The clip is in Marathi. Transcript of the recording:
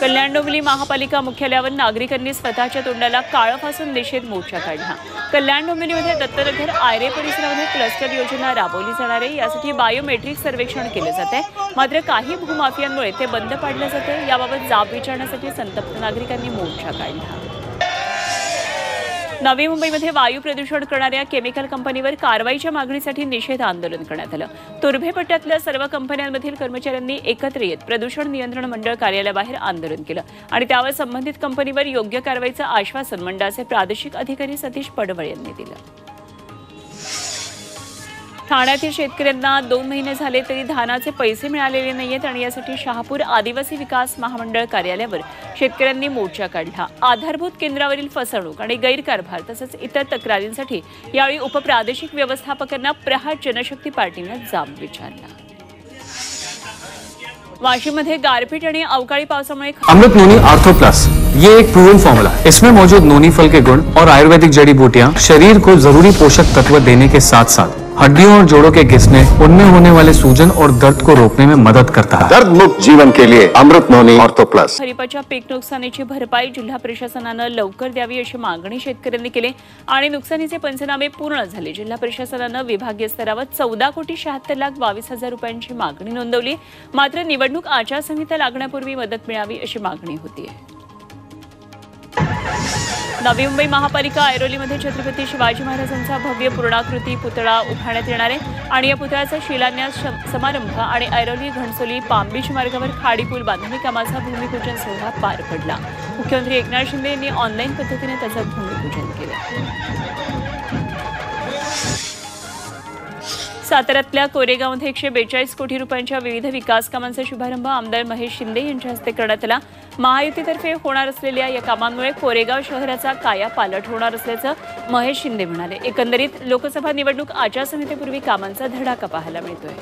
कल्याण डोंबिवली महापालिका मुख्यालयावर नागरिकांनी स्वतःच्या तोंडाला काळं फासून निषेध मोर्चा काढला। कल्याण डोंबिवलीमध्ये दत्तनगर आयरे परिसरामध्ये क्लस्टर योजना राबवली जाणार आहे। यासाठी बायोमेट्रिक सर्वेक्षण केले जाते, मात्र काही भूमाफियांमुळे ते बंद पाडले जाते। याबाबत जाब विचारण्यासाठी संतप्त नागरिकांनी मोर्चा काढला। नवी मुंबईमध्ये वायू प्रदूषण करणाऱ्या केमिकल कंपनीवर कारवाईच्या मागणीसाठी निषेध आंदोलन करण्यात आलं। तुर्भे पट्ट्यातल्या सर्व कंपन्यांमधील कर्मचाऱ्यांनी एकत्र येत प्रदूषण नियंत्रण मंडळ कार्यालयाबाहेर आंदोलन केलं आणि त्यावर संबंधित कंपनीवर योग्य कारवाईचं आश्वासन मंडळाचे प्रादेशिक अधिकारी सतीश पडवळ यांनी दिलं। ठाण्यातील शेतकऱ्यांना 2 महिने झाले तरी धानाचे पैसे मिळालेले नाहीयेत आणि यासाठी शहापूर आदिवासी विकास महामंडळ कार्यालयावर शेतकऱ्यांनी मोर्चा काढला। आधारभूत केंद्रावरील फसवणूक आणि गैरकारभार तसंच इतर तक्रारींसाठी यावेळी उपप्रादेशिक व्यवस्थापकांना प्रहार जनशक्ती पार्टीने जाब विचारला। वाशीमध्ये गारपीट आणि अवकाळी पावसामुळे अमृत नोनी आर्थो प्लस ये एक प्रूवन फॉर्मूला है। इसमें मौजूद नोनी फल के गुण और आयुर्वेदिक जड़ी बूटियां शरीर को जरूरी पोषक तत्व देने के साथ साथ हड्डियों और जोड़ों के घिसने, उनमें होने वाले सूजन और दर्द को रोकने में मदद करता है। दर्द मुक्त जीवन के लिए अमृत नोनी आर्थो प्लस। खरीपाच्या पीक नुकसानीची भरपाई जिल्हा प्रशासनानं लवकर द्यावी अशी मागणी शेतकऱ्यांनी केली आणि नुकसानीचे पंचनामे पूर्ण झाले। जिल्हा प्रशासनानं विभागीय स्तरावर 14,76,22,000 रुपयांची मागणी नोंदवली, मात्र निवडणूक आचारसंहिता लागण्यापूर्वी मदत मिळावी अशी मागणी होती। नवी मुंबई महापालिका ऐरोलीमध्ये छत्रपती शिवाजी महाराजांचा भव्य पूर्णाकृती पुतळा उभारण्यात येणार आहे आणि या पुतळ्याचा शिलान्यास समारंभ आणि ऐरोली घणसोली पामबीच मार्गावर खाडी पूल बांधणी कामाचा भूमिपूजन सोहळा पार पडला। मुख्यमंत्री एकनाथ शिंदे यांनी ऑनलाईन पद्धतीने त्याचं भूमिपूजन केलं। साताऱ्यातल्या कोरेगावमध्ये 142 कोटी रुपयांच्या विविध विकास कामांचा शुभारंभ आमदार महेश शिंदे यांच्या हस्ते करण्यात आला। महायुतीतर्फे होणार असलेल्या या कामांमुळे कोरेगाव शहराचा कायापालट होणार असल्याचं महेश शिंदे म्हणाले। एकंदरीत लोकसभा निवडणूक आचारसंहितेपूर्वी कामांचा धडाका पाहायला मिळतोय।